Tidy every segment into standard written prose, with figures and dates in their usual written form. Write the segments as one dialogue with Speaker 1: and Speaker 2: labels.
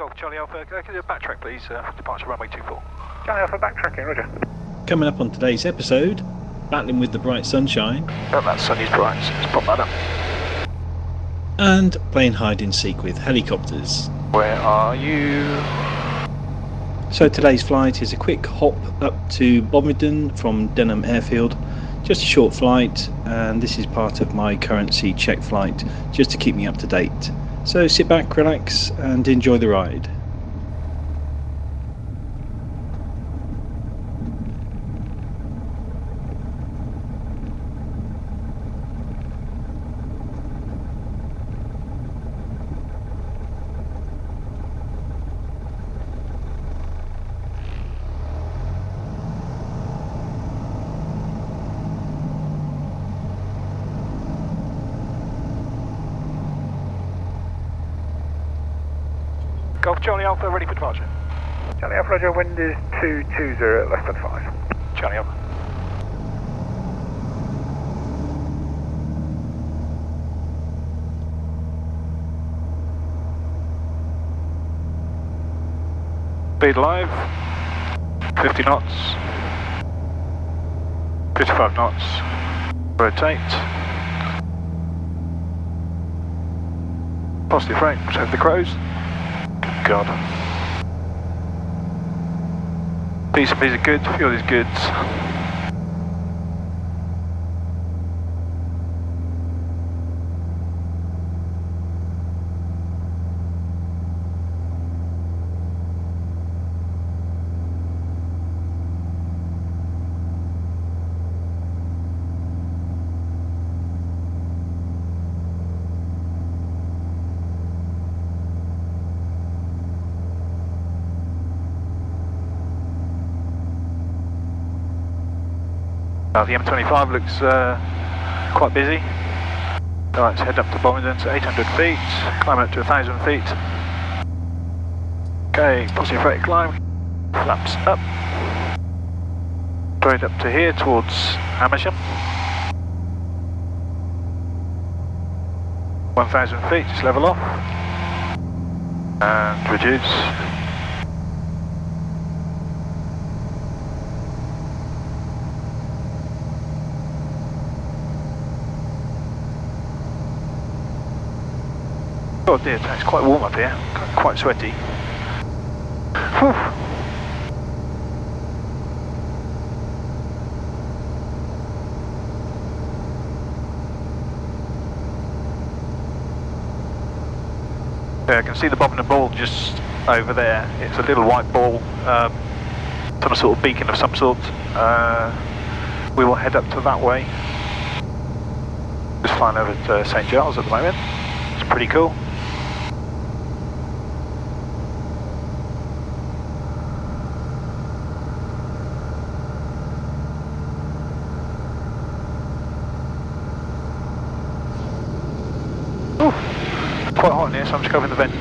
Speaker 1: Golf Charlie Alpha, can you do a backtrack please, departure runway 24.
Speaker 2: Charlie Alpha backtracking, roger.
Speaker 3: Coming up on today's episode, battling with the bright sunshine.
Speaker 1: Oh, that sun is bright, so let's pop that up.
Speaker 3: And playing hide and seek with helicopters.
Speaker 1: Where are you?
Speaker 3: So today's flight is a quick hop up to Bovingdon from Denham airfield. Just a short flight, and this is part of my currency check flight, just to keep me up to date. So sit back, relax, and enjoy the ride.
Speaker 1: Golf Charlie Alpha, ready for departure.
Speaker 2: Charlie Alpha, roger, wind is 220, less than 5.
Speaker 1: Charlie Alpha. Speed live, 50 knots, 55 knots, rotate. Positive frame, over the crows. God. Piece of good, fuel is good. The M25 looks quite busy. Alright, let's head up to Bovingdon to 800 feet, climb up to 1000 feet. Okay, positive rate of climb, flaps up. Straight up to here towards Amersham. 1000 feet, just level off. And reduce. Oh dear, it's quite warm up here, quite sweaty. Whew. Yeah, I can see the Bovingdon ball just over there. It's a little white ball, some sort of beacon of some sort. We will head up to that way. Just flying over to St Giles at the moment. It's pretty cool. Quite hot in here, so I'm just covering the vent.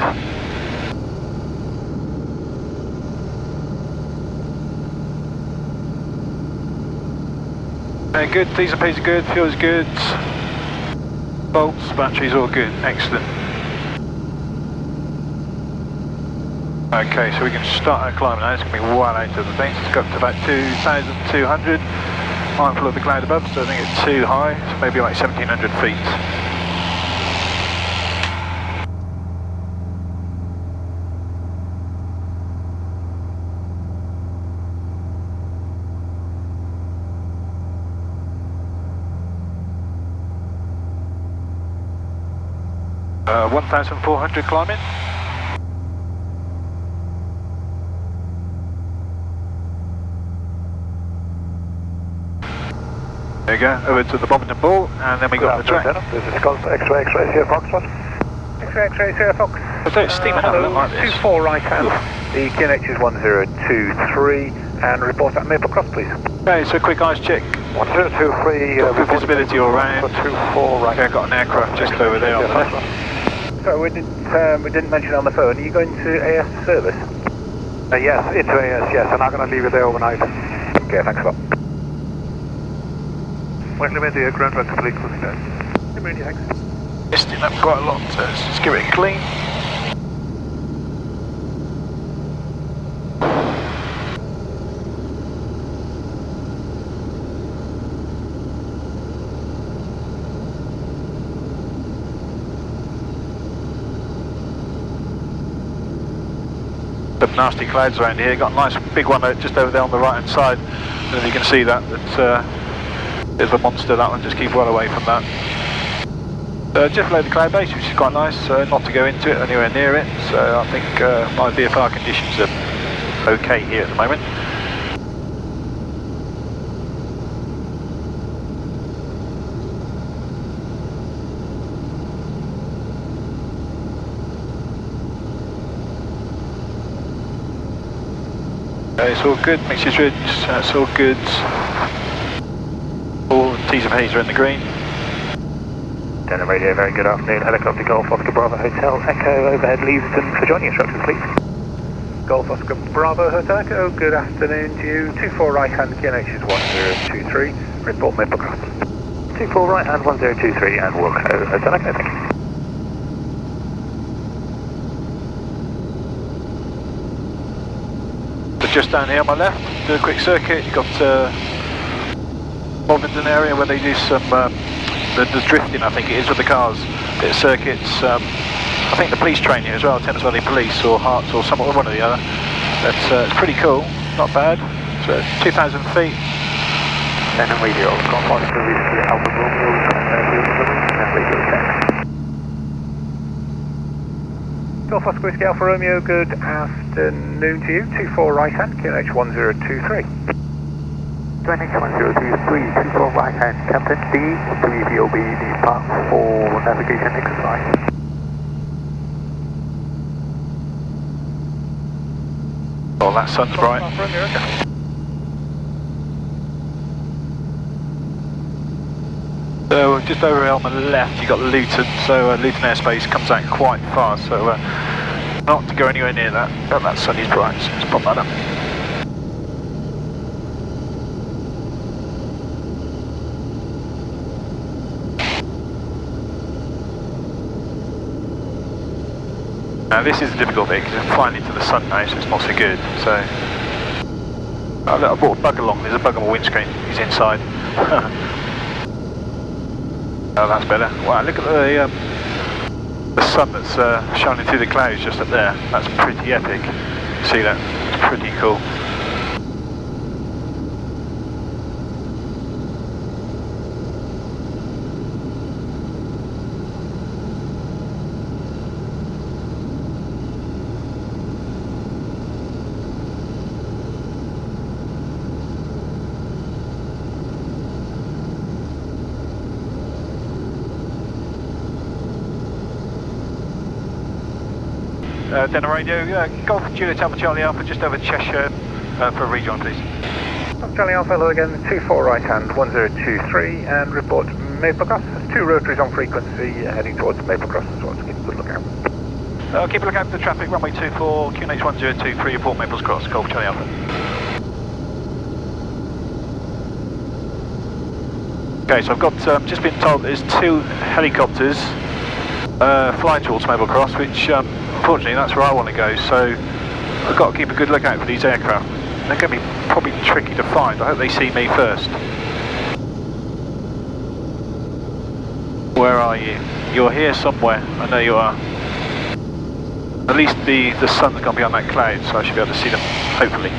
Speaker 1: Good, T's and P's are good, fuel is good. Bolts, batteries, all good, excellent. Okay, so we can start our climb now. It's going to be well out of the thing. It's got up to about 2,200. Mindful of the cloud above, so I think it's too high. It's maybe like 1,700 feet. Uh, 1,400 climbing. There you go, over to the Bovingdon ball, and then we got the track.
Speaker 2: This is Golf X-ray, X-ray, Sierra Fox 1. X-ray, X-ray, Sierra Fox.
Speaker 1: I don't steam it out like this.
Speaker 2: 24 right hand. The QNH is 1023, and report at Maple Cross, please.
Speaker 1: Okay, so quick eyes check.
Speaker 2: 1023.
Speaker 1: Good visibility all round.
Speaker 2: 24 right.
Speaker 1: Okay, I've got an aircraft just over there.
Speaker 2: So we didn't mention on the phone, are you going to AS service? Yes, into AS, yes, and I'm going to leave it there overnight. Okay, thanks a lot. When the ground run complete, closing down. Many thanks.
Speaker 1: Misting up quite a lot, so let's just give it a clean. some nasty clouds around here. Got a nice big one just over there on the right hand side. I don't know if you can see that. It's a monster, that one. Just keep well away from that. Just below the cloud base, which is quite nice. Not to go into it, anywhere near it. So I think my VFR conditions are okay here at the moment. It's all good, mixes ridge, that's all good. All T's and P's are in the green.
Speaker 2: Denham radio, very good afternoon. Helicopter Golf Oscar Bravo Hotel Echo overhead Leavesden for joining instructions, please. Golf Oscar Bravo Hotel Echo, good afternoon to you. 24 right hand, QNH is 1023. Report Maple Cross. 24 right hand, 1023 and Wilco Hotel Echo, thank you.
Speaker 1: Just down here on my left, do a quick circuit. You've got Bovingdon area where they do some the drifting, I think it is, with the cars. Bit of circuits. I think the police train here as well, Thames Valley Police or Hearts or one or the other. It's pretty cool, not bad. So 2,000 feet.
Speaker 2: Denham radio, Golf Oscar recently Alpha Romeo and radio check. Golf Oscar Whiskey Alpha Romeo, good afternoon to you. 24 right hand, QNH 1023. QNH 1023, 24 right hand, Captain D, 3VOB, depart for navigation exercise.
Speaker 1: Oh, that sun's bright. So just over on the left you've got Luton, so Luton airspace comes out quite far, so not to go anywhere near that, but that sun is bright, so let's pop that up. Now this is the difficult bit because it's flying into the sun now, so it's not so good. So I brought a bug along, there's a bug on my windscreen, he's inside. Oh, that's better. Wow, look at the sun that's shining through the clouds just up there. That's pretty epic. See that? It's pretty cool. Denham radio, Golf Juliet Alpha Charlie Alpha just over Cheshire for a rejoin, please.
Speaker 2: Charlie Alpha, hello again, 24 right hand, 1023 and report Maple Cross. There's 2 rotaries on frequency heading towards Maple Cross as well, so keep a good lookout.
Speaker 1: Keep a lookout for the traffic, runway 24, QNH 1023, report Maples Cross, Golf Charlie Alpha. Okay, so I've got just been told there's 2 helicopters flying towards Maple Cross, which unfortunately that's where I want to go, so I've got to keep a good lookout for these aircraft. They're going to be probably tricky to find. I hope they see me first. Where are you? You're here somewhere, I know you are. At least the sun's going to be on that cloud, so I should be able to see them, hopefully.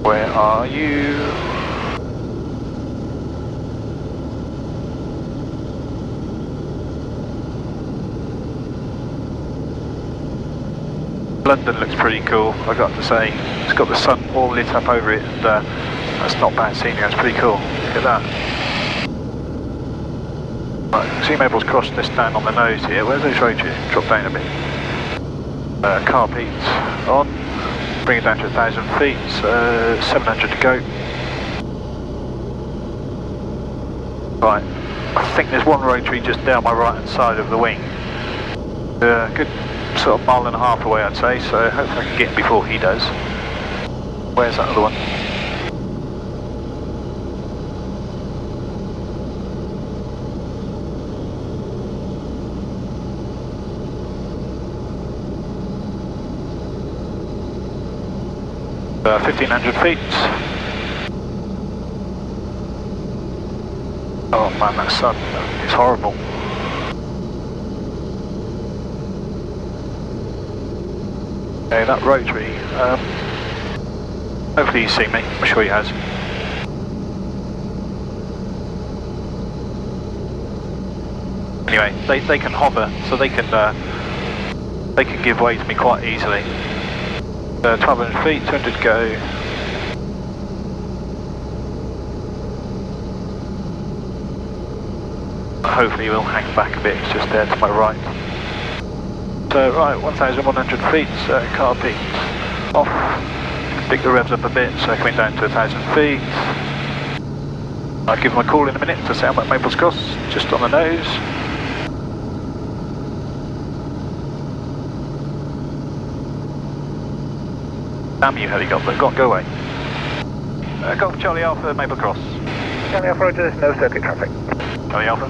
Speaker 1: Where are you? London looks pretty cool, I've got to say. It's got the sun all lit up over it, and that's not bad scenery, that's pretty cool. Look at that. Right, see Maples Cross just down on the nose here. Where's those rotaries? Drop down a bit. Carb heat on. Bring it down to 1,000 feet, 700 to go. Right, I think there's one rotary just down my right hand side of the wing. Good sort of mile and a half away, I'd say, so hopefully I can get him before he does. Where's that other one? Uh, 1,500 feet. Oh man, that sun is horrible. Okay, that rotary, hopefully he's seen me, I'm sure he has. Anyway, they can hover, so they can give way to me quite easily. 1200 feet, 200 to go. Hopefully we'll hang back a bit, it's just there to my right. So right, 1,100 feet, car peaked off. Pick the revs up a bit, so coming down to 1,000 feet. I'll give them a call in a minute to set up at Maples Cross, just on the nose. Damn you helicopter, go away. Golf Charlie Alpha, Maple Cross.
Speaker 2: Charlie Alpha, roger, there's no circuit traffic.
Speaker 1: Charlie Alpha.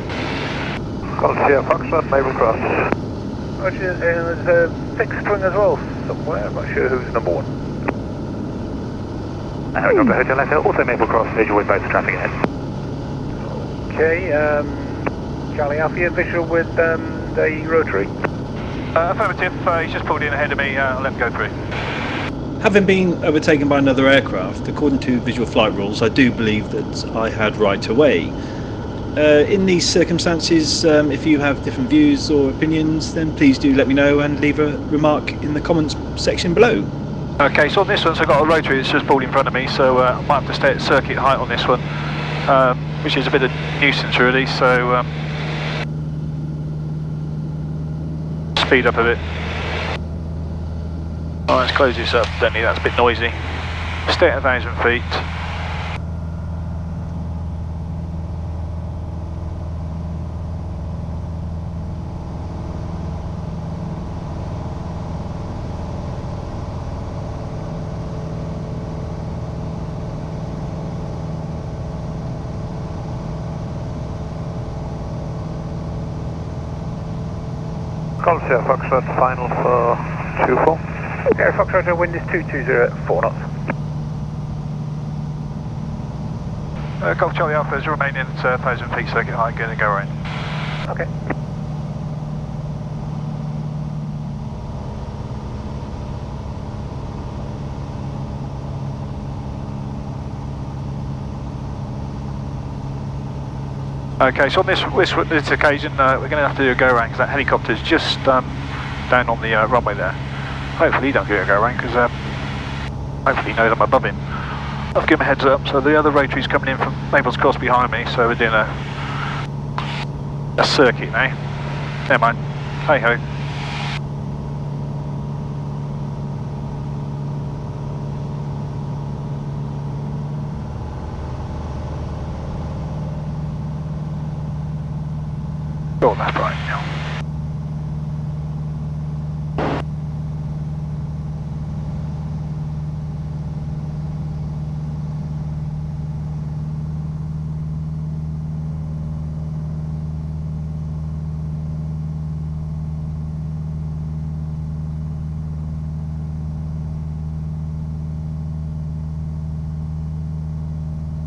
Speaker 2: Golf Sierra Foxtrot, Maple Cross. Roger, there's a fixed wing as well somewhere, I'm not sure who's number one. Helicopter Hotel Echo, also Maple Cross, visual with both the traffic ahead. Okay, Charlie Alpha, you visual with the rotary?
Speaker 1: Affirmative, he's just pulled in ahead of me, I'll let him go through.
Speaker 3: Having been overtaken by another aircraft, according to visual flight rules, I do believe that I had right of way. In these circumstances, if you have different views or opinions, then please do let me know and leave a remark in the comments section below.
Speaker 1: Okay, so on this one, so I've got a rotary that's just pulled in front of me, so I might have to stay at circuit height on this one, which is a bit of nuisance really, so speed up a bit. Oh, let's close this up, Denny, that's a bit noisy. Stay at 1,000 feet.
Speaker 2: Golf Sierra Foxtrot, final for 24. Sierra Foxtrot, wind is 220 at 4 knots.
Speaker 1: Golf Charlie Alpha is remaining at 1,000 feet circuit height, going to go around.
Speaker 2: Okay.
Speaker 1: Okay, so on this occasion, we're going to have to do a go around because that helicopter's just down on the runway there. Hopefully he don't do a go around because hopefully he knows I'm above him. I'll give him a heads up. So the other rotary's coming in from Maples Cross behind me, so we're doing a circuit now. Never mind. Hey ho. Oh, that's right now.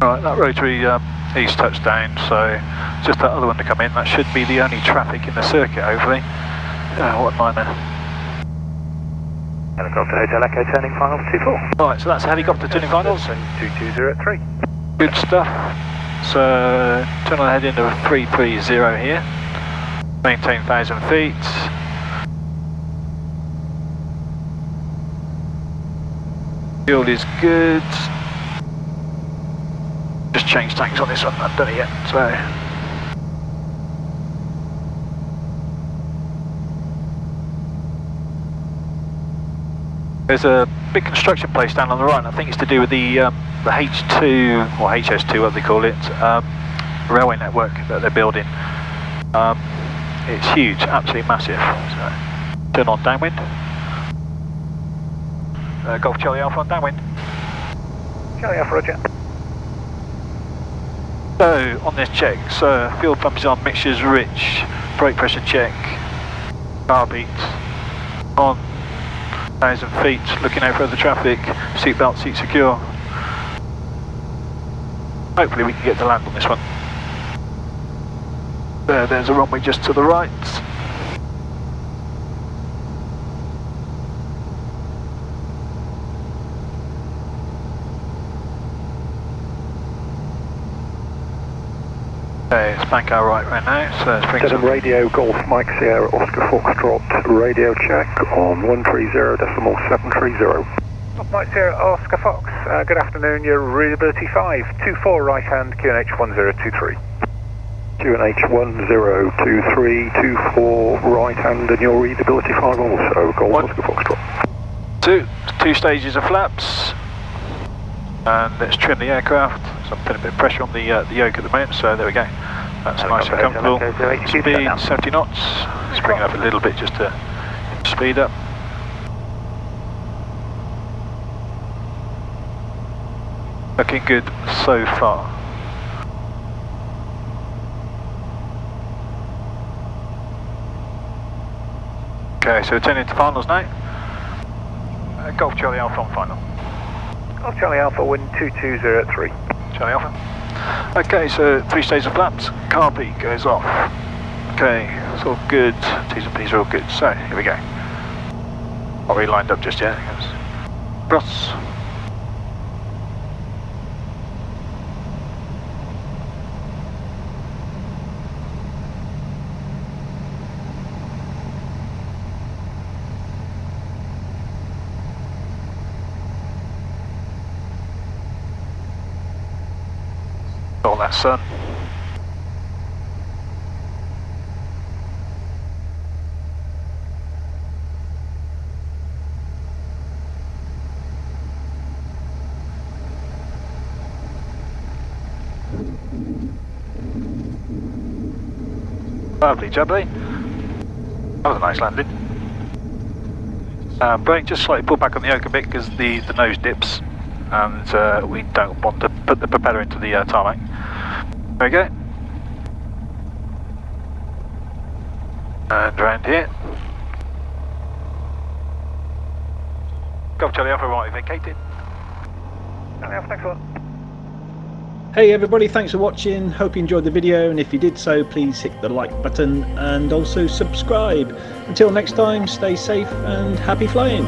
Speaker 1: Alright, that rotary he's touched down, so just that other one to come in. That should be the only traffic in the circuit, hopefully. What a nightmare.
Speaker 2: Helicopter Hotel Echo turning finals 24.
Speaker 1: Right, so that's a helicopter turning finals.
Speaker 2: And 220 at 3.
Speaker 1: Good stuff. So turn on the head into 330 here. Maintain 1,000 feet. Fuel is good. Just changed tanks on this one, I haven't done it yet, so. There's a big construction place down on the right, and I think it's to do with the H2, or HS2 what they call it, railway network that they're building. It's huge, absolutely massive. So, turn on downwind. Golf Charlie Alpha on downwind.
Speaker 2: Charlie Alpha, roger.
Speaker 1: So, on this check, so fuel pump is on, mixture's rich, brake pressure check, car beat, on 1,000 feet, looking out for the traffic, seat belt, seat secure. Hopefully we can get to land on this one. There's a runway just to the right. Okay, it's back our right now, so let's bring
Speaker 2: Denham radio, Golf Mike Sierra, Oscar Foxtrot, radio check on 130.730. Golf Mike Sierra, Oscar Fox, good afternoon, your readability 5, 24 right hand, QNH 1023. QNH 1023, 24 right hand, and your readability 5 also, Golf Oscar Foxtrot.
Speaker 1: Two stages of flaps, and let's trim the aircraft. So I'm putting a bit of pressure on the yoke at the moment, so there we go. That's nice and comfortable. Speed 70 knots. Let's bring it up a little bit just to speed up. Looking good so far. Okay, so we're turning into finals now. Golf Charlie Alpha on final.
Speaker 2: Golf Charlie Alpha, wind 2203.
Speaker 1: Charlie Alpha. Okay, so 3 stages of flaps. Car peak goes off. Okay, it's all good. T's and P's are all good. So, here we go. Not really lined up just yet. Cross. All that sun. Lovely jubbly. That was a nice landing. Brake just slightly pull back on the yoke a bit because the nose dips, and we don't want to put the propeller into the tarmac. There we go. And round here. Golf Charlie Alpha, right, vacated.
Speaker 2: Charlie Alpha, thanks a lot.
Speaker 3: Hey everybody, thanks for watching. Hope you enjoyed the video, and if you did so, please hit the like button and also subscribe. Until next time, stay safe and happy flying.